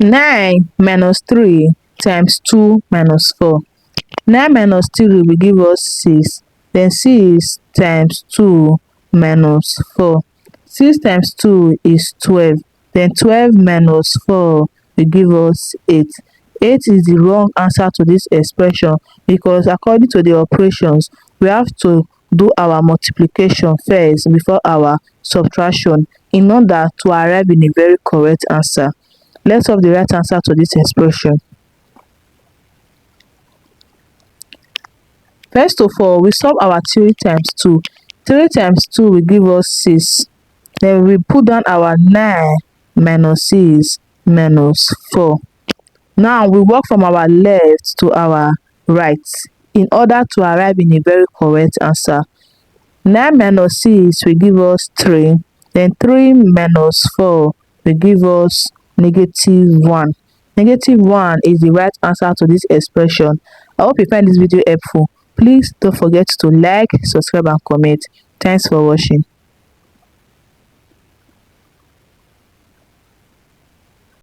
9 minus 3 times 2 minus 4. 9 minus 3 will give us 6. Then 6 times 2 minus 4. 6 times 2 is 12. Then 12 minus 4 will give us 8. 8 is the wrong answer to this expression because according to the operations, we have to do our multiplication first before our subtraction in order to arrive in a very correct answer. Let's solve the right answer to this expression. First of all, we solve our 3 times 2. 3 times 2 will give us 6. Then we put down our 9 minus 6 minus 4. Now we work from our left to our right in order to arrive in a very correct answer. 9 minus 6 will give us 3. Then 3 minus 4 will give us -1. -1 is the right answer to this expression. I hope you find this video helpful. Please don't forget to like, subscribe and comment. Thanks for watching.